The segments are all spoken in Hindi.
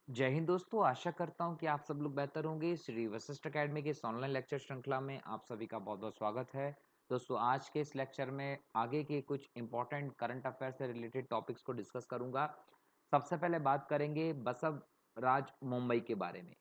जय हिंद दोस्तों, आशा करता हूँ कि आप सब लोग बेहतर होंगे। श्री वशिष्ठ अकेडमी के इस ऑनलाइन लेक्चर श्रृंखला में आप सभी का बहुत-बहुत स्वागत है। दोस्तों, आज के इस लेक्चर में आगे के कुछ इम्पोर्टेंट करंट अफेयर से रिलेटेड टॉपिक्स को डिस्कस करूँगा। सबसे पहले बात करेंगे बसवराज मुंबई के बारे में।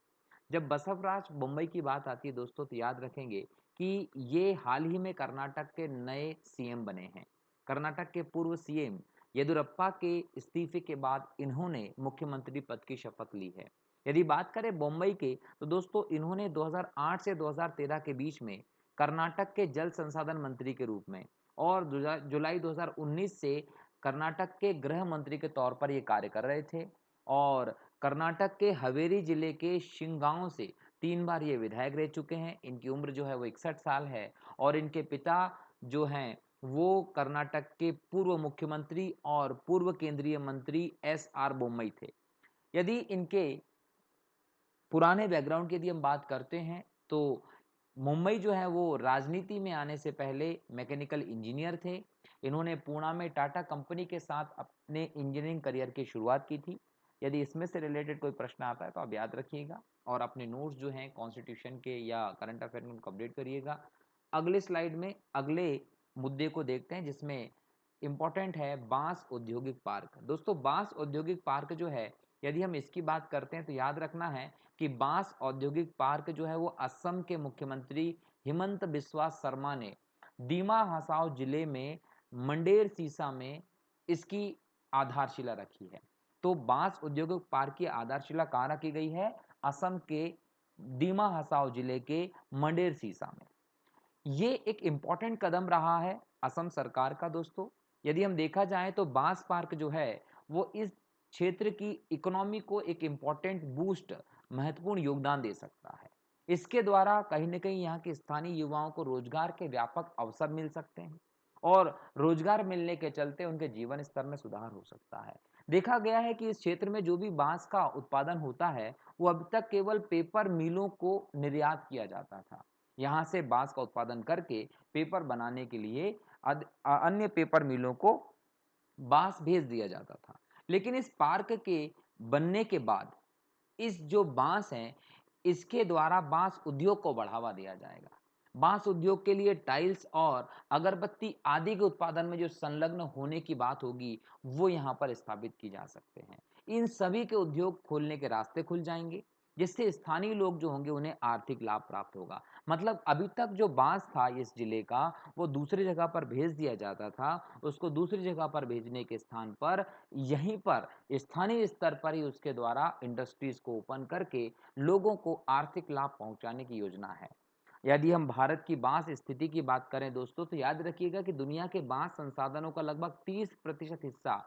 जब बसवराज मुंबई की बात आती है दोस्तों, तो याद रखेंगे कि ये हाल ही में कर्नाटक के नए सीएम बने हैं। कर्नाटक के पूर्व सीएम येदियुरप्पा के इस्तीफे के बाद इन्होंने मुख्यमंत्री पद की शपथ ली है। यदि बात करें मुंबई के, तो दोस्तों इन्होंने 2008 से 2013 के बीच में कर्नाटक के जल संसाधन मंत्री के रूप में और जुलाई 2019 से कर्नाटक के गृह मंत्री के तौर पर ये कार्य कर रहे थे। और कर्नाटक के हवेरी जिले के शिंगांव से 3 बार ये विधायक रह चुके हैं। इनकी उम्र जो है वो 61 साल है और इनके पिता जो हैं वो कर्नाटक के पूर्व मुख्यमंत्री और पूर्व केंद्रीय मंत्री एस.आर. बोम्मई थे। यदि इनके पुराने बैकग्राउंड की यदि हम बात करते हैं, तो मुंबई जो है वो राजनीति में आने से पहले मैकेनिकल इंजीनियर थे। इन्होंने पूना में टाटा कंपनी के साथ अपने इंजीनियरिंग करियर की शुरुआत की थी। यदि इसमें से रिलेटेड कोई प्रश्न आता है तो आप याद रखिएगा और अपने नोट्स जो हैं कॉन्स्टिट्यूशन के या करंट अफेयर में उनको अपडेट करिएगा। अगले स्लाइड में अगले मुद्दे को देखते हैं, जिसमें इम्पोर्टेंट है बांस औद्योगिक पार्क। दोस्तों, बांस औद्योगिक पार्क जो है, यदि हम इसकी बात करते हैं तो याद रखना है कि बांस औद्योगिक पार्क जो है वो असम के मुख्यमंत्री हिमंत बिस्वा शर्मा ने दीमा हसाओ जिले में मंडेर सीसा में इसकी आधारशिला रखी है। तो बांस औद्योगिक पार्क की आधारशिला कहाँ रखी गई है? असम के दीमा हसाओ जिले के मंडेर सीसा में। ये एक इम्पॉर्टेंट कदम रहा है असम सरकार का दोस्तों। यदि हम देखा जाए तो बांस पार्क जो है वो इस क्षेत्र की इकोनॉमी को एक इम्पॉर्टेंट बूस्ट, महत्वपूर्ण योगदान दे सकता है। इसके द्वारा कहीं न कहीं यहाँ के स्थानीय युवाओं को रोजगार के व्यापक अवसर मिल सकते हैं और रोजगार मिलने के चलते उनके जीवन स्तर में सुधार हो सकता है। देखा गया है कि इस क्षेत्र में जो भी बांस का उत्पादन होता है, वो अब तक केवल पेपर मिलों को निर्यात किया जाता था। यहाँ से बांस का उत्पादन करके पेपर बनाने के लिए अन्य पेपर मिलों को बांस भेज दिया जाता था। लेकिन इस पार्क के बनने के बाद इस जो बांस है, इसके द्वारा बांस उद्योग को बढ़ावा दिया जाएगा। बांस उद्योग के लिए टाइल्स और अगरबत्ती आदि के उत्पादन में जो संलग्न होने की बात होगी, वो यहाँ पर स्थापित की जा सकते हैं। इन सभी के उद्योग खोलने के रास्ते खुल जाएंगे, जिससे स्थानीय लोग जो होंगे उन्हें आर्थिक लाभ प्राप्त होगा। मतलब अभी तक जो बांस था इस जिले का, वो दूसरी जगह पर भेज दिया जाता था। उसको दूसरी जगह पर भेजने के स्थान पर यहीं पर स्थानीय स्तर पर ही उसके द्वारा इंडस्ट्रीज को ओपन करके लोगों को आर्थिक लाभ पहुंचाने की योजना है। यदि हम भारत की बांस स्थिति की बात करें दोस्तों, तो याद रखिएगा कि दुनिया के बांस संसाधनों का लगभग 30% हिस्सा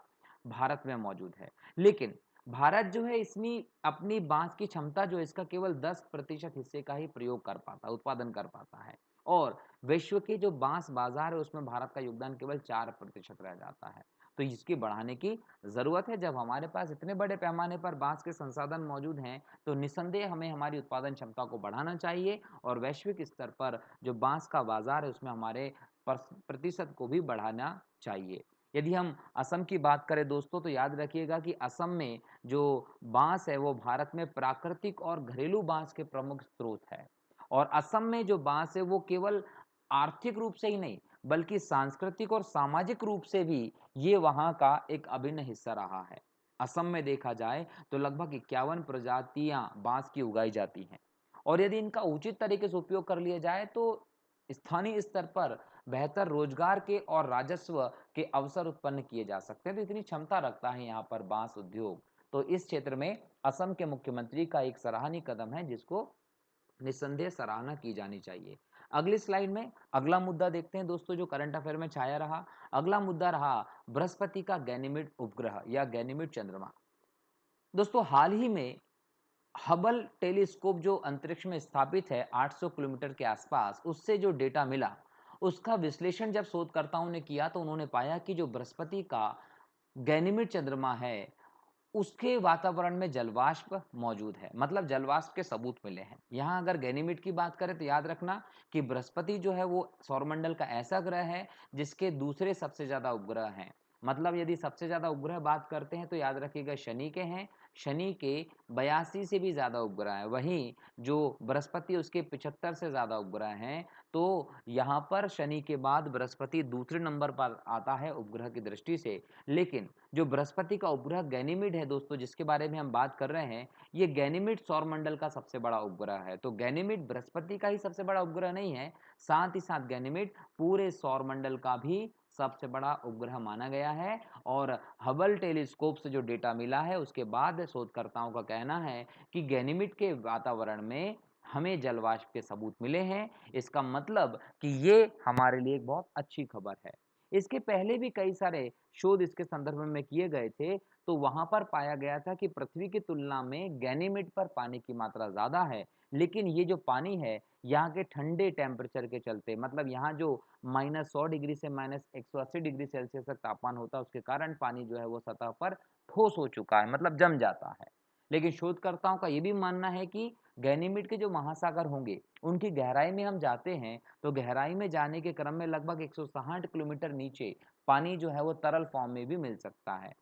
भारत में मौजूद है। लेकिन भारत जो है इसमें अपनी बांस की क्षमता जो है इसका केवल 10% हिस्से का ही प्रयोग कर पाता, उत्पादन कर पाता है। और विश्व के जो बांस बाजार है उसमें भारत का योगदान केवल 4% रह जाता है। तो इसकी बढ़ाने की ज़रूरत है। जब हमारे पास इतने बड़े पैमाने पर बांस के संसाधन मौजूद हैं, तो निसंदेह हमें हमारी उत्पादन क्षमता को बढ़ाना चाहिए और वैश्विक स्तर पर जो बांस का बाजार है उसमें हमारे प्रतिशत को भी बढ़ाना चाहिए। यदि हम असम की बात करें दोस्तों, तो याद रखिएगा कि असम में जो बांस है वो भारत में प्राकृतिक और घरेलू बांस के प्रमुख स्रोत है। और असम में जो बांस है वो केवल आर्थिक रूप से ही नहीं, बल्कि सांस्कृतिक और सामाजिक रूप से भी ये वहाँ का एक अभिन्न हिस्सा रहा है। असम में देखा जाए तो लगभग 51 प्रजातियां बांस की उगाई जाती हैं और यदि इनका उचित तरीके से उपयोग कर लिया जाए तो स्थानीय स्तर पर बेहतर रोजगार के और राजस्व के अवसर उत्पन्न किए जा सकते हैं। तो इतनी क्षमता रखता है यहाँ पर बांस उद्योग। तो इस क्षेत्र में असम के मुख्यमंत्री का एक सराहनीय कदम है, जिसको निस्संदेह सराहना की जानी चाहिए। अगली स्लाइड में अगला मुद्दा देखते हैं दोस्तों, जो करंट अफेयर में छाया रहा। अगला मुद्दा रहा बृहस्पति का गैनीमेड उपग्रह या गैनीमेड चंद्रमा। दोस्तों, हाल ही में हबल टेलीस्कोप जो अंतरिक्ष में स्थापित है 800 किलोमीटर के आसपास, उससे जो डेटा मिला उसका विश्लेषण जब शोधकर्ताओं ने किया तो उन्होंने पाया कि जो बृहस्पति का गैनीमेड चंद्रमा है उसके वातावरण में जलवाष्प मौजूद है। मतलब जलवाष्प के सबूत मिले हैं। यहाँ अगर गैनीमेड की बात करें तो याद रखना कि बृहस्पति जो है वो सौरमंडल का ऐसा ग्रह है जिसके दूसरे सबसे ज्यादा उपग्रह हैं। मतलब यदि सबसे ज़्यादा उपग्रह बात करते हैं तो याद रखिएगा शनि के हैं, शनि के 82 से भी ज़्यादा उपग्रह हैं। वहीं जो बृहस्पति उसके 75 से ज़्यादा उपग्रह हैं, तो यहाँ पर शनि के बाद बृहस्पति दूसरे नंबर पर आता है उपग्रह की दृष्टि से। लेकिन जो बृहस्पति का उपग्रह गैनीमेड है दोस्तों, जिसके बारे में हम बात कर रहे हैं, ये गैनीमेड सौरमंडल का सबसे बड़ा उपग्रह है। तो गैनीमेड बृहस्पति का ही सबसे बड़ा उपग्रह नहीं है, साथ ही साथ गैनीमेड पूरे सौरमंडल का भी सबसे बड़ा उपग्रह माना गया है। और हबल टेलीस्कोप से जो डेटा मिला है उसके बाद शोधकर्ताओं का कहना है कि गैनीमेड के वातावरण में हमें जलवाष्प के सबूत मिले हैं। इसका मतलब कि ये हमारे लिए एक बहुत अच्छी खबर है। इसके पहले भी कई सारे शोध इसके संदर्भ में किए गए थे, तो वहां पर पाया गया था कि पृथ्वी की तुलना में गैनीमेड पर पानी की मात्रा ज्यादा है। लेकिन ये जो पानी है यहाँ के ठंडे टेम्परेचर के चलते, मतलब यहाँ जो -100 डिग्री से -180 डिग्री सेल्सियस तक तापमान होता है, उसके कारण पानी जो है वो सतह पर ठोस हो चुका है, मतलब जम जाता है। लेकिन शोधकर्ताओं का ये भी मानना है कि गैनीमेड के जो महासागर होंगे उनकी गहराई में हम जाते हैं, तो गहराई में जाने के क्रम में लगभग 160 किलोमीटर नीचे पानी जो है वो तरल फॉर्म में भी मिल सकता है।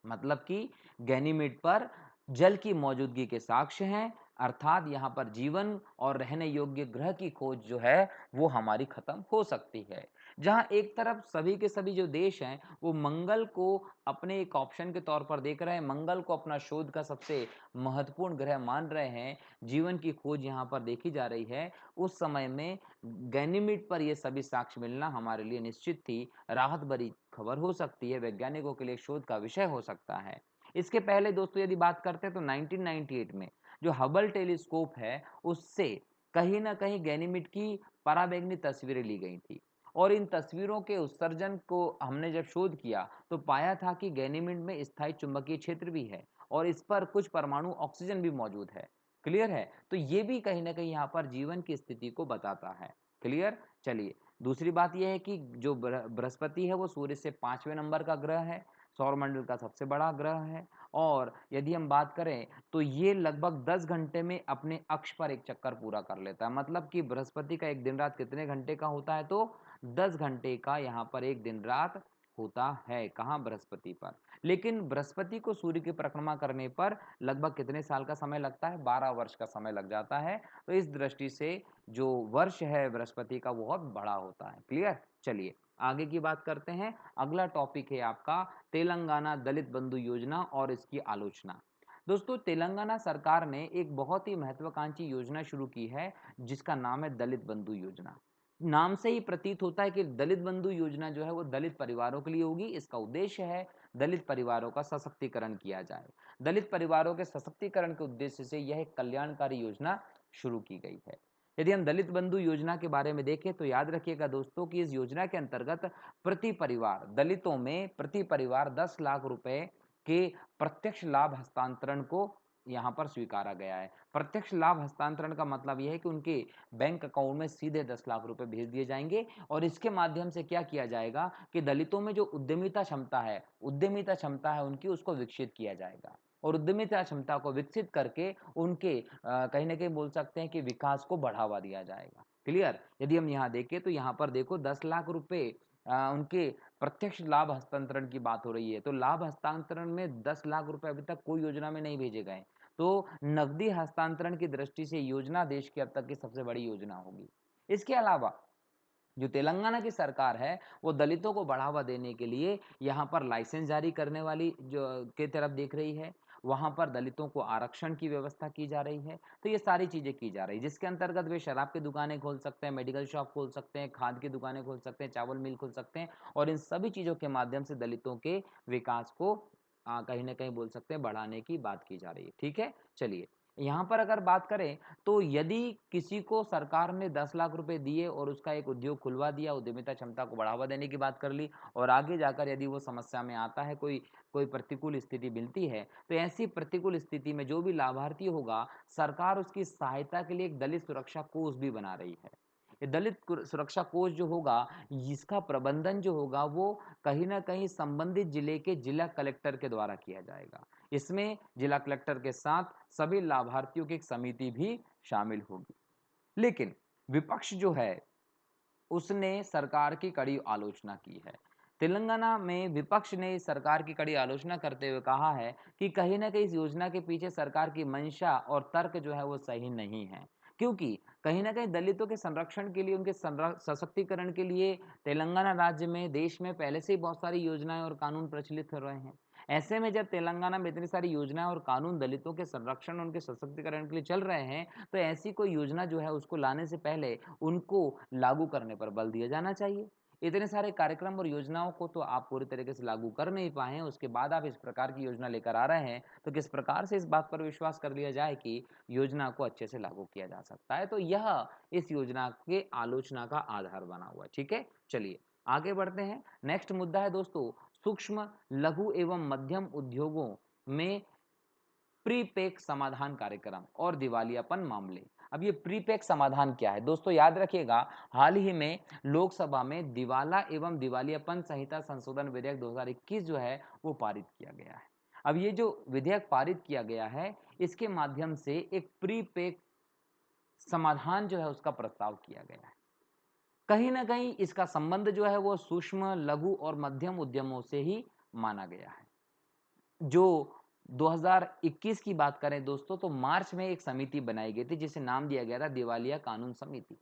मतलब कि गैनीमेड पर जल की मौजूदगी के साक्ष्य हैं, अर्थात यहाँ पर जीवन और रहने योग्य ग्रह की खोज जो है वो हमारी खत्म हो सकती है। जहाँ एक तरफ सभी के सभी जो देश हैं वो मंगल को अपने एक ऑप्शन के तौर पर देख रहे हैं, मंगल को अपना शोध का सबसे महत्वपूर्ण ग्रह मान रहे हैं, जीवन की खोज यहाँ पर देखी जा रही है, उस समय में गैनीमेड पर ये सभी साक्ष्य मिलना हमारे लिए निश्चित थी राहत भरी खबर हो सकती है, वैज्ञानिकों के लिए शोध का विषय हो सकता है। इसके पहले दोस्तों यदि बात करते हैं तो 1998 में जो हबल टेलीस्कोप है उससे कहीं ना कहीं गैनीमेड की पराबैंगनी तस्वीरें ली गई थी। और इन तस्वीरों के उत्सर्जन को हमने जब शोध किया तो पाया था कि गैनीमेड में स्थायी चुंबकीय क्षेत्र भी है और इस पर कुछ परमाणु ऑक्सीजन भी मौजूद है। क्लियर है? तो ये भी कहीं ना कहीं यहाँ पर जीवन की स्थिति को बताता है। क्लियर? चलिए, दूसरी बात यह है कि जो बृहस्पति है वो सूर्य से 5वें नंबर का ग्रह है, सौरमंडल का सबसे बड़ा ग्रह है। और यदि हम बात करें तो ये लगभग 10 घंटे में अपने अक्ष पर एक चक्कर पूरा कर लेता है। मतलब कि बृहस्पति का एक दिन रात कितने घंटे का होता है, तो 10 घंटे का यहाँ पर एक दिन रात होता है। कहाँ? बृहस्पति पर। लेकिन बृहस्पति को सूर्य की परिक्रमा करने पर लगभग कितने साल का समय लगता है? 12 वर्ष का समय लग जाता है। तो इस दृष्टि से जो वर्ष है बृहस्पति का वो बहुत बड़ा होता है। क्लियर? चलिए आगे की बात करते हैं। अगला टॉपिक है आपका तेलंगाना दलित बंधु योजना और इसकी आलोचना। दोस्तों, तेलंगाना सरकार ने एक बहुत ही महत्वाकांक्षी योजना शुरू की है जिसका नाम है दलित बंधु योजना। नाम से ही प्रतीत होता है कि दलित बंधु योजना जो है वो दलित परिवारों के लिए होगी। इसका उद्देश्य है दलित परिवारों का सशक्तिकरण किया जाए। दलित परिवारों के सशक्तिकरण के उद्देश्य से यह एक कल्याणकारी योजना शुरू की गई है। यदि हम दलित बंधु योजना के बारे में देखें तो याद रखिएगा दोस्तों कि इस योजना के अंतर्गत प्रति परिवार, दलितों में प्रति परिवार 10 लाख रुपए के प्रत्यक्ष लाभ हस्तांतरण को यहाँ पर स्वीकारा गया है। प्रत्यक्ष लाभ हस्तांतरण का मतलब यह है कि उनके बैंक अकाउंट में सीधे 10 लाख रुपए भेज दिए जाएंगे और इसके माध्यम से क्या किया जाएगा कि दलितों में जो उद्यमिता क्षमता है उनकी, उसको विकसित किया जाएगा। और उद्यमिता क्षमता को विकसित करके उनके कहीं ना कहीं बोल सकते हैं कि विकास को बढ़ावा दिया जाएगा। क्लियर? यदि हम यहाँ देखें तो यहाँ पर देखो 10 लाख रुपए उनके प्रत्यक्ष लाभ हस्तांतरण की बात हो रही है। तो लाभ हस्तांतरण में 10 लाख रुपए अभी तक कोई योजना में नहीं भेजे गए। तो नकदी हस्तांतरण की दृष्टि से योजना देश की अब तक की सबसे बड़ी योजना होगी। इसके अलावा जो तेलंगाना की सरकार है वो दलितों को बढ़ावा देने के लिए यहाँ पर लाइसेंस जारी करने वाली जो के तरफ देख रही है। वहाँ पर दलितों को आरक्षण की व्यवस्था की जा रही है। तो ये सारी चीजें की जा रही है जिसके अंतर्गत वे शराब की दुकानें खोल सकते हैं, मेडिकल शॉप खोल सकते हैं, खाद की दुकानें खोल सकते हैं, चावल मिल खोल सकते हैं। और इन सभी चीजों के माध्यम से दलितों के विकास को कहीं ना कहीं बोल सकते हैं बढ़ाने की बात की जा रही है। ठीक है? चलिए, यहाँ पर अगर बात करें तो यदि किसी को सरकार ने 10 लाख रुपए दिए और उसका एक उद्योग खुलवा दिया, उद्यमिता क्षमता को बढ़ावा देने की बात कर ली, और आगे जाकर यदि वो समस्या में आता है, कोई कोई प्रतिकूल स्थिति मिलती है, तो ऐसी प्रतिकूल स्थिति में जो भी लाभार्थी होगा, सरकार उसकी सहायता के लिए एक दलित सुरक्षा कोष भी बना रही है। ये दलित सुरक्षा कोष जो होगा, इसका प्रबंधन जो होगा वो कहीं ना कहीं संबंधित जिले के जिला कलेक्टर के द्वारा किया जाएगा। इसमें जिला कलेक्टर के साथ सभी लाभार्थियों की एक समिति भी शामिल होगी। लेकिन विपक्ष जो है उसने सरकार की कड़ी आलोचना की है। तेलंगाना में विपक्ष ने इस सरकार की कड़ी आलोचना करते हुए कहा है कि कहीं न कहीं इस योजना के पीछे सरकार की मंशा और तर्क जो है वो सही नहीं है। क्योंकि कहीं न कहीं दलितों के संरक्षण के लिए, उनके सशक्तिकरण के लिए तेलंगाना राज्य में, देश में पहले से ही बहुत सारी योजनाएँ और कानून प्रचलित हो रहे हैं। ऐसे में जब तेलंगाना में इतनी सारी योजनाएँ और कानून दलितों के संरक्षण, उनके सशक्तिकरण के लिए चल रहे हैं, तो ऐसी कोई योजना जो है उसको लाने से पहले उनको लागू करने पर बल दिया जाना चाहिए। इतने सारे कार्यक्रम और योजनाओं को तो आप पूरी तरीके से लागू कर नहीं पाए हैं, उसके बाद आप इस प्रकार की योजना लेकर आ रहे हैं, तो किस प्रकार से इस बात पर विश्वास कर लिया जाए कि योजना को अच्छे से लागू किया जा सकता है। तो यह इस योजना के आलोचना का आधार बना हुआ है। ठीक है, चलिए आगे बढ़ते हैं। नेक्स्ट मुद्दा है दोस्तों, सूक्ष्म, लघु एवं मध्यम उद्योगों में प्रीपेक समाधान कार्यक्रम और दिवालियापन मामले। अब ये प्रीपेक समाधान क्या है दोस्तों, याद रखिएगा, हाल ही में लोकसभा में दिवाला एवं दिवालियापन संहिता संशोधन विधेयक 2021 जो है वो पारित किया गया है। अब ये जो विधेयक पारित किया गया है, इसके माध्यम से एक प्रीपेक समाधान जो है उसका प्रस्ताव किया गया है। कहीं ना कहीं इसका संबंध जो है वो सूक्ष्म, लघु और मध्यम उद्यमों से ही माना गया है। जो 2021 की बात करें दोस्तों, तो मार्च में एक समिति बनाई गई थी जिसे नाम दिया गया था दिवालिया कानून समिति।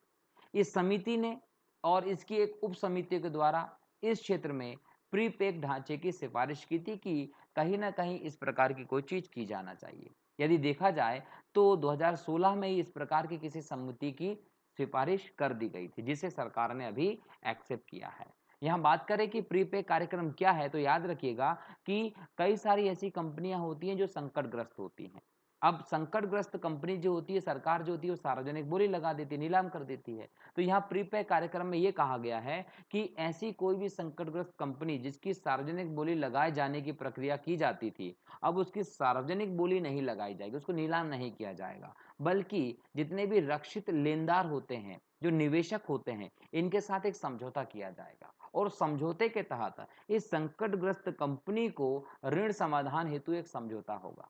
इस समिति ने और इसकी एक उप समिति के द्वारा इस क्षेत्र में प्रीपेक ढांचे की सिफारिश की थी कि कहीं ना कहीं इस प्रकार की कोई चीज की जाना चाहिए। यदि देखा जाए तो 2016 में ही इस प्रकार की किसी समिति की सिफारिश कर दी गई थी, जिसे सरकार ने अभी एक्सेप्ट किया है। यहाँ बात करें कि प्रीपे कार्यक्रम क्या है, तो याद रखिएगा कि कई सारी ऐसी कंपनियां होती हैं जो संकटग्रस्त होती हैं। अब संकटग्रस्त कंपनी जो होती है, सरकार जो होती है वो सार्वजनिक बोली लगा देती है, नीलाम कर देती है। तो यहाँ प्रीपे कार्यक्रम में ये कहा गया है कि ऐसी कोई भी संकटग्रस्त कंपनी जिसकी सार्वजनिक बोली लगाए जाने की प्रक्रिया की जाती थी, अब उसकी सार्वजनिक बोली नहीं लगाई जाएगी, उसको नीलाम नहीं किया जाएगा, बल्कि जितने भी रक्षित लेनदार होते हैं, जो निवेशक होते हैं, इनके साथ एक समझौता किया जाएगा और समझौते के तहत इस संकटग्रस्त कंपनी को ऋण समाधान हेतु एक समझौता होगा।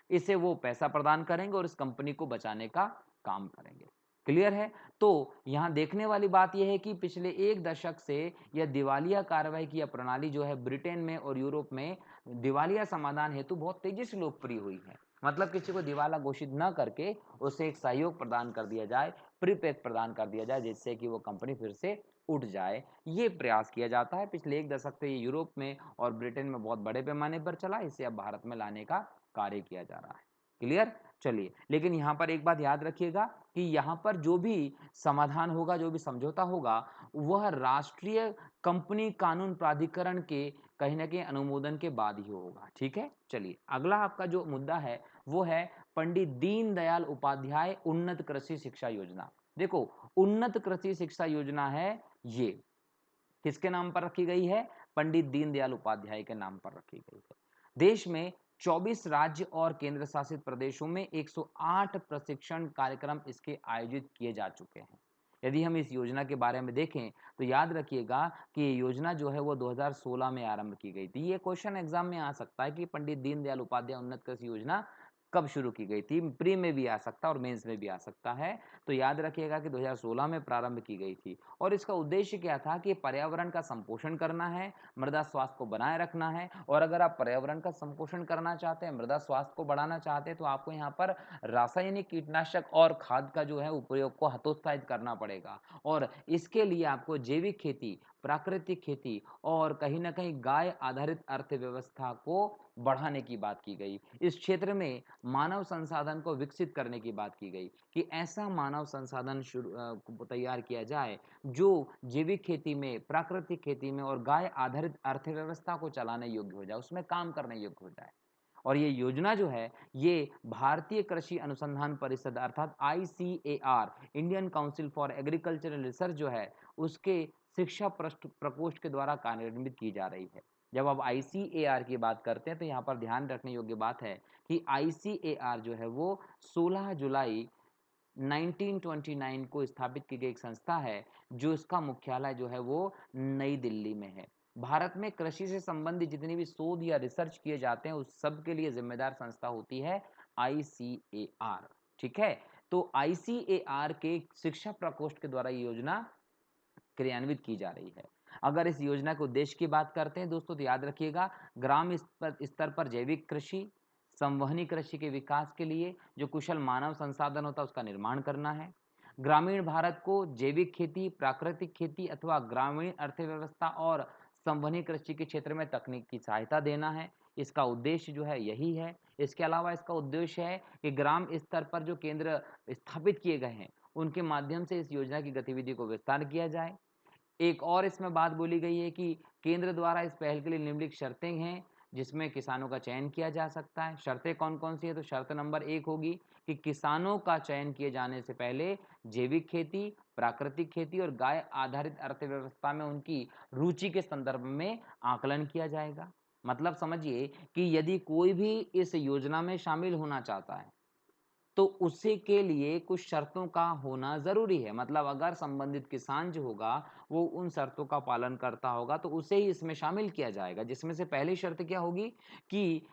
इसे वो पैसा प्रदान करेंगे और इस कंपनी को बचाने का काम करेंगे। क्लियर है? तो यहां देखने वाली बात यह है कि पिछले एक दशक से यह दिवालिया कार्रवाई की यह प्रणाली जो है ब्रिटेन में और यूरोप में दिवालिया समाधान हेतु बहुत तेजी से लोकप्रिय हुई है। मतलब किसी को दिवाला घोषित न करके उसे एक सहयोग प्रदान कर दिया जाए, प्रीपेक प्रदान कर दिया जाए, जिससे कि वो कंपनी फिर से उठ जाए। ये प्रयास किया जाता है। पिछले एक दशक से ये यूरोप में और ब्रिटेन में बहुत बड़े पैमाने पर चला, इसे अब भारत में लाने का कार्य किया जा रहा है। क्लियर? चलिए, लेकिन यहाँ पर एक बात याद रखिएगा कि यहाँ पर जो भी समाधान होगा, जो भी समझौता होगा, वह राष्ट्रीय कंपनी कानून प्राधिकरण के कहीं ना कहीं अनुमोदन के बाद ही होगा। ठीक है, चलिए अगला आपका जो मुद्दा है वो है पंडित दीनदयाल उपाध्याय उन्नत कृषि शिक्षा योजना। देखो, उन्नत कृषि शिक्षा योजना है, ये किसके नाम पर रखी गई है? पंडित दीनदयाल उपाध्याय के नाम पर रखी गई है। देश में 24 राज्य और केंद्र शासित प्रदेशों में 108 प्रशिक्षण कार्यक्रम इसके आयोजित किए जा चुके हैं। यदि हम इस योजना के बारे में देखें तो याद रखिएगा कि ये योजना जो है वो 2016 में आरंभ की गई थी। ये क्वेश्चन एग्जाम में आ सकता है कि पंडित दीनदयाल उपाध्याय उन्नत कृषि योजना कब शुरू की गई थी, प्री में भी आ सकता है और मेंस में भी आ सकता है। तो याद रखिएगा कि 2016 में प्रारंभ की गई थी और इसका उद्देश्य क्या था कि पर्यावरण का संपोषण करना है, मृदा स्वास्थ्य को बनाए रखना है। और अगर आप पर्यावरण का संपोषण करना चाहते हैं, मृदा स्वास्थ्य को बढ़ाना चाहते हैं, तो आपको यहाँ पर रासायनिक कीटनाशक और खाद का जो है उपयोग को हतोत्साहित करना पड़ेगा। और इसके लिए आपको जैविक खेती, प्राकृतिक खेती और कहीं ना कहीं गाय आधारित अर्थव्यवस्था को बढ़ाने की बात की गई। इस क्षेत्र में मानव संसाधन को विकसित करने की बात की गई कि ऐसा मानव संसाधन तैयार किया जाए जो जैविक खेती में, प्राकृतिक खेती में और गाय आधारित अर्थव्यवस्था को चलाने योग्य हो जाए, उसमें काम करने योग्य हो जाए। और ये योजना जो है ये भारतीय कृषि अनुसंधान परिषद अर्थात ICAR, Indian council for agricultural research जो है, उसके शिक्षा प्रकोष्ठ के द्वारा कार्यान्वित की जा रही है। जब आप ICAR की बात करते हैं तो यहाँ पर ध्यान रखने योग्य बात है कि ICAR जो है वो 16 जुलाई 1929 को स्थापित की गई एक संस्था है, जो इसका मुख्यालय जो है वो नई दिल्ली में है। भारत में कृषि से संबंधित जितनी भी शोध या रिसर्च किए जाते हैं उस सब के लिए जिम्मेदार संस्था होती है ICAR। ठीक है, तो ICAR के शिक्षा प्रकोष्ठ के द्वारा ये योजना क्रियान्वित की जा रही है। अगर इस योजना के उद्देश्य की बात करते हैं दोस्तों, तो याद रखिएगा, ग्राम स्तर पर जैविक कृषि, संवहनी कृषि के विकास के लिए जो कुशल मानव संसाधन होता है उसका निर्माण करना है। ग्रामीण भारत को जैविक खेती, प्राकृतिक खेती अथवा ग्रामीण अर्थव्यवस्था और संवहनी कृषि के क्षेत्र में तकनीक की सहायता देना है। इसका उद्देश्य जो है यही है। इसके अलावा इसका उद्देश्य है कि ग्राम स्तर पर जो केंद्र स्थापित किए गए हैं उनके माध्यम से इस योजना की गतिविधि को विस्तार किया जाए। एक और इसमें बात बोली गई है कि केंद्र द्वारा इस पहल के लिए निम्नलिखित शर्तें हैं जिसमें किसानों का चयन किया जा सकता है। शर्तें कौन-कौन सी है? तो शर्त नंबर 1 होगी कि किसानों का चयन किए जाने से पहले जैविक खेती, प्राकृतिक खेती और गाय आधारित अर्थव्यवस्था में उनकी रुचि के संदर्भ में आकलन किया जाएगा। मतलब समझिए कि यदि कोई भी इस योजना में शामिल होना चाहता है तो उसी के लिए कुछ शर्तों का होना ज़रूरी है। मतलब अगर संबंधित किसान जो होगा, वो उन शर्तों का पालन करता होगा, तो उसे ही इसमें शामिल किया जाएगा। जिसमें से पहली शर्त क्या होगी कि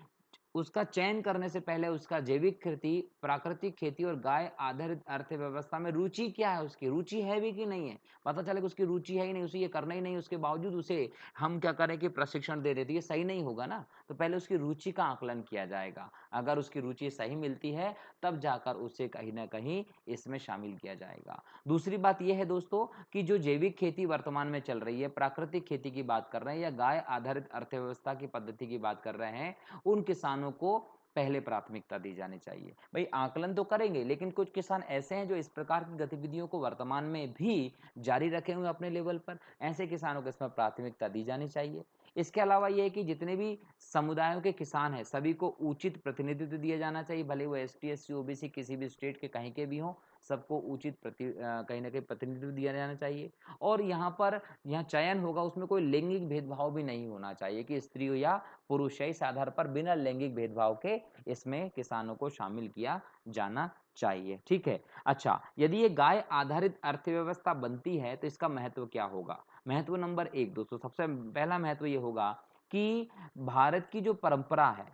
उसका चयन करने से पहले उसका जैविक खेती, प्राकृतिक खेती और गाय आधारित अर्थव्यवस्था में रुचि क्या है उसकी? रुचि है भी कि नहीं है? पता चले कि उसकी रुचि है ही नहीं, उसे ये करना ही नहीं, उसके बावजूद उसे हम क्या करें कि प्रशिक्षण दे दें, तो ये सही नहीं होगा ना। तो पहले उसकी रुचि का आकलन किया जाएगा। अगर उसकी रुचि सही मिलती है, तब जाकर उसे कहीं न कहीं इसमें शामिल किया जाएगा। दूसरी बात ये है दोस्तों कि जो जैविक खेती वर्तमान में चल रही है, प्राकृतिक खेती की बात कर रहे हैं या गाय आधारित अर्थव्यवस्था की पद्धति की बात कर रहे हैं, उन किसानों को पहले प्राथमिकता दी जानी चाहिए। भई आकलन तो करेंगे, लेकिन कुछ किसान ऐसे हैं जो इस प्रकार की गतिविधियों को वर्तमान में भी जारी रखे हुए अपने लेवल पर, ऐसे किसानों को इसमें प्राथमिकता दी जानी चाहिए। इसके अलावा ये है कि जितने भी समुदायों के किसान हैं, सभी को उचित प्रतिनिधित्व दिया जाना चाहिए, भले वो एसटी, एससी, ओबीसी किसी भी स्टेट के कहीं के भी हों, सबको उचित कहीं न कहीं प्रतिनिधित्व दिया जाना चाहिए। और यहाँ चयन होगा उसमें कोई लैंगिक भेदभाव भी नहीं होना चाहिए कि स्त्री हो या पुरुष है, इस आधार पर बिना लैंगिक भेदभाव के इसमें किसानों को शामिल किया जाना चाहिए, ठीक है। अच्छा, यदि ये गाय आधारित अर्थव्यवस्था बनती है तो इसका महत्व क्या होगा? महत्व नंबर 1 दोस्तों, सबसे पहला महत्व ये होगा कि भारत की जो परंपरा है,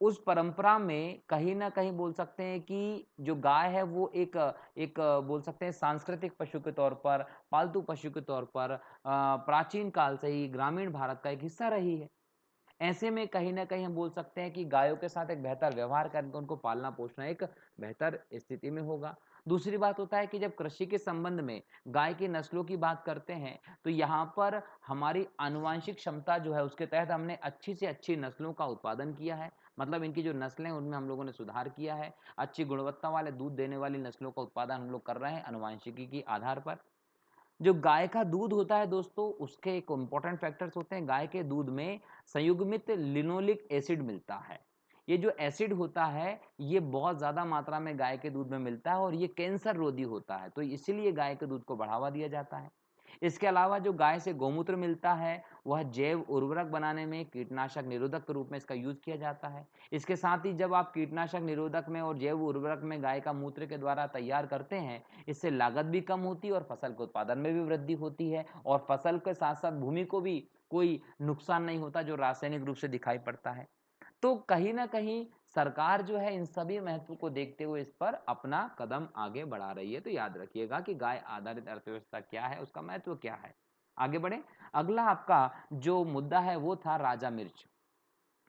उस परंपरा में कहीं न कहीं बोल सकते हैं कि जो गाय है वो एक बोल सकते हैं सांस्कृतिक पशु के तौर पर, पालतू पशु के तौर पर प्राचीन काल से ही ग्रामीण भारत का एक हिस्सा रही है। ऐसे में कहीं न कहीं हम बोल सकते हैं कि गायों के साथ एक बेहतर व्यवहार करके उनको पालना-पोसना एक बेहतर स्थिति में होगा। दूसरी बात होता है कि जब कृषि के संबंध में गाय की नस्लों की बात करते हैं, तो यहाँ पर हमारी आनुवांशिक क्षमता जो है उसके तहत हमने अच्छी से अच्छी नस्लों का उत्पादन किया है। मतलब इनकी जो नस्लें हैं उनमें हम लोगों ने सुधार किया है। अच्छी गुणवत्ता वाले दूध देने वाली नस्लों का उत्पादन हम लोग कर रहे हैं आनुवांशिकी के आधार पर। जो गाय का दूध होता है दोस्तों, उसके एक इम्पोर्टेंट फैक्टर्स होते हैं। गाय के दूध में संयुग्मित लिनोलिक एसिड मिलता है। ये जो एसिड होता है, ये बहुत ज़्यादा मात्रा में गाय के दूध में मिलता है और ये कैंसर रोधी होता है, तो इसीलिए गाय के दूध को बढ़ावा दिया जाता है। इसके अलावा जो गाय से गौमूत्र मिलता है, वह जैव उर्वरक बनाने में कीटनाशक निरोधक के रूप में इसका यूज़ किया जाता है। इसके साथ ही जब आप कीटनाशक निरोधक में और जैव उर्वरक में गाय का मूत्र के द्वारा तैयार करते हैं, इससे लागत भी कम होती है और फसल के उत्पादन में भी वृद्धि होती है और फसल के साथ-साथ भूमि को भी कोई नुकसान नहीं होता जो रासायनिक रूप से दिखाई पड़ता है। तो कहीं न कहीं सरकार जो है इन सभी महत्व को देखते हुए इस पर अपना कदम आगे बढ़ा रही है। तो याद रखिएगा कि गाय आधारित अर्थव्यवस्था क्या है, उसका महत्व क्या है। आगे बढ़ें। अगला आपका जो मुद्दा है वो था राजा मिर्च।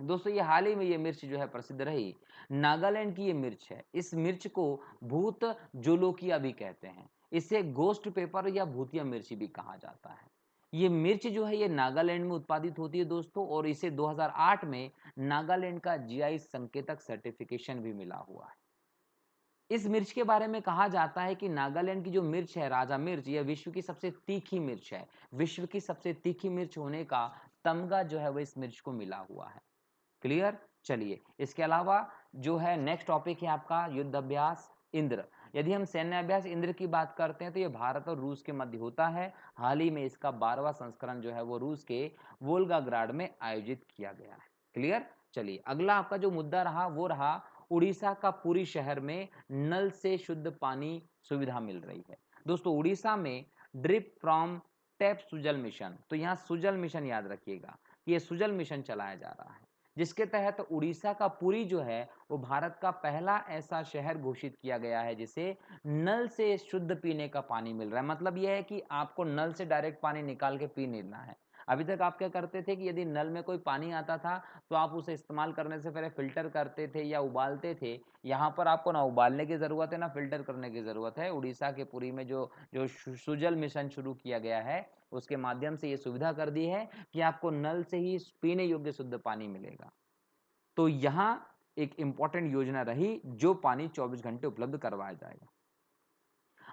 दोस्तों ये हाल ही में ये मिर्च जो है प्रसिद्ध रही। नागालैंड की ये मिर्च है। इस मिर्च को भूत जोलोकिया भी कहते हैं। इसे गोस्ट पेपर या भूतिया मिर्च भी कहा जाता है। ये मिर्च जो है ये नागालैंड में उत्पादित होती है दोस्तों और इसे 2008 में नागालैंड का जीआई संकेतक सर्टिफिकेशन भी मिला हुआ है। इस मिर्च के बारे में कहा जाता है कि नागालैंड की जो मिर्च है, राजा मिर्च, यह विश्व की सबसे तीखी मिर्च है। विश्व की सबसे तीखी मिर्च होने का तमगा जो है वो इस मिर्च को मिला हुआ है। क्लियर? चलिए, इसके अलावा जो है नेक्स्ट टॉपिक है आपका युद्ध अभ्यास इंद्र। यदि हम सैन्य अभ्यास इंद्र की बात करते हैं तो ये भारत और रूस के मध्य होता है। हाल ही में इसका 12वां संस्करण जो है वो रूस के वोल्गाग्राड में आयोजित किया गया है। क्लियर? चलिए, अगला आपका जो मुद्दा रहा वो रहा उड़ीसा का पुरी शहर में नल से शुद्ध पानी सुविधा मिल रही है। दोस्तों उड़ीसा में drip from tap Sujal mission, तो यहाँ सुजल मिशन याद रखिएगा कि ये सुजल मिशन चलाया जा रहा है। जिसके तहत उड़ीसा का पुरी जो है वो भारत का पहला ऐसा शहर घोषित किया गया है जिसे नल से शुद्ध पीने का पानी मिल रहा है। मतलब यह है कि आपको नल से डायरेक्ट पानी निकाल के पी लेना है। अभी तक आप क्या करते थे कि यदि नल में कोई पानी आता था तो आप उसे इस्तेमाल करने से पहले फ़िल्टर करते थे या उबालते थे। यहाँ पर आपको ना उबालने की ज़रूरत है, ना फ़िल्टर करने की ज़रूरत है। उड़ीसा के पुरी में जो जो सुजल मिशन शुरू किया गया है, उसके माध्यम से ये सुविधा कर दी है कि आपको नल से ही पीने योग्य शुद्ध पानी मिलेगा। तो यहाँ एक इम्पोर्टेंट योजना रही, जो पानी 24 घंटे उपलब्ध करवाया जाएगा।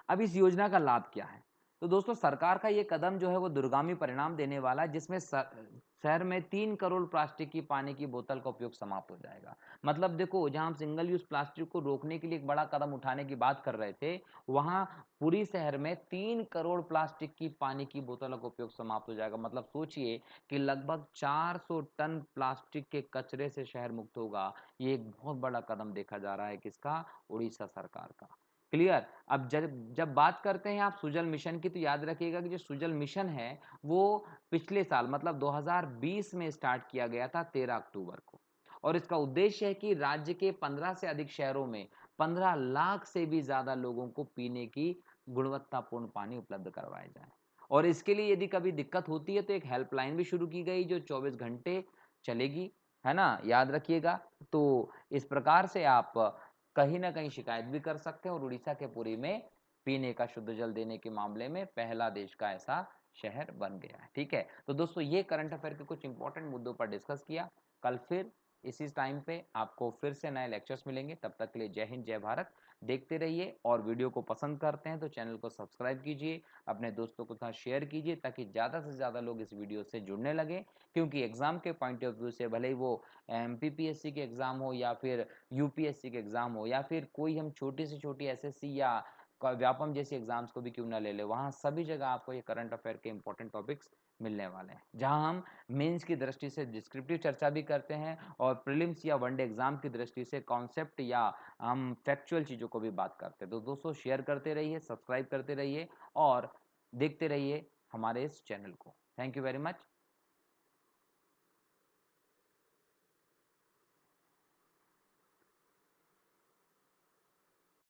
अब इस योजना का लाभ क्या है? तो दोस्तों सरकार का ये कदम जो है वो दूरगामी परिणाम देने वाला है, जिसमें शहर में 3 करोड़ प्लास्टिक की पानी की बोतल का उपयोग समाप्त हो जाएगा। मतलब देखो, जहाँ हम सिंगल यूज़ प्लास्टिक को रोकने के लिए एक बड़ा कदम उठाने की बात कर रहे थे, वहाँ पूरी शहर में 3 करोड़ प्लास्टिक की पानी की बोतलों का उपयोग समाप्त हो जाएगा। मतलब सोचिए कि लगभग 400 टन प्लास्टिक के कचरे से शहर मुक्त होगा। ये एक बहुत बड़ा कदम देखा जा रहा है किसका? उड़ीसा सरकार का। क्लियर? अब जब बात करते हैं आप सुजल मिशन की, तो याद रखिएगा कि जो सुजल मिशन है वो पिछले साल मतलब 2020 में स्टार्ट किया गया था 13 अक्टूबर को। और इसका उद्देश्य है कि राज्य के 15 से अधिक शहरों में 15 लाख से भी ज्यादा लोगों को पीने की गुणवत्तापूर्ण पानी उपलब्ध करवाया जाए। और इसके लिए यदि कभी दिक्कत होती है तो एक हेल्पलाइन भी शुरू की गई जो 24 घंटे चलेगी, है ना? याद रखिएगा। तो इस प्रकार से आप कहीं ना कहीं शिकायत भी कर सकते हैं और उड़ीसा के पुरी में पीने का शुद्ध जल देने के मामले में पहला देश का ऐसा शहर बन गया है। ठीक है, तो दोस्तों ये करंट अफेयर के कुछ इंपॉर्टेंट मुद्दों पर डिस्कस किया। कल फिर इसी टाइम पे आपको फिर से नए लेक्चर्स मिलेंगे। तब तक के लिए जय हिंद, जय भारत। देखते रहिए, और वीडियो को पसंद करते हैं तो चैनल को सब्सक्राइब कीजिए, अपने दोस्तों के साथ शेयर कीजिए ताकि ज़्यादा से ज़्यादा लोग इस वीडियो से जुड़ने लगे। क्योंकि एग्जाम के पॉइंट ऑफ व्यू से भले ही वो एमपीपीएससी के एग्जाम हो या फिर यूपीएससी के एग्जाम हो या फिर कोई हम छोटी से छोटी एसएससी या व्यापम जैसी एग्जाम्स को भी क्यों ना ले ले, वहाँ सभी जगह आपको ये करंट अफेयर के इंपॉर्टेंट टॉपिक्स मिलने वाले हैं, जहां हम मेंस की दृष्टि से डिस्क्रिप्टिव चर्चा भी करते हैं और प्रीलिम्स या वनडे एग्जाम की दृष्टि से कॉन्सेप्ट या हम फैक्चुअल चीज़ों को भी बात करते हैं। तो दोस्तों शेयर करते रहिए, सब्सक्राइब करते रहिए और देखते रहिए हमारे इस चैनल को। Thank you very much.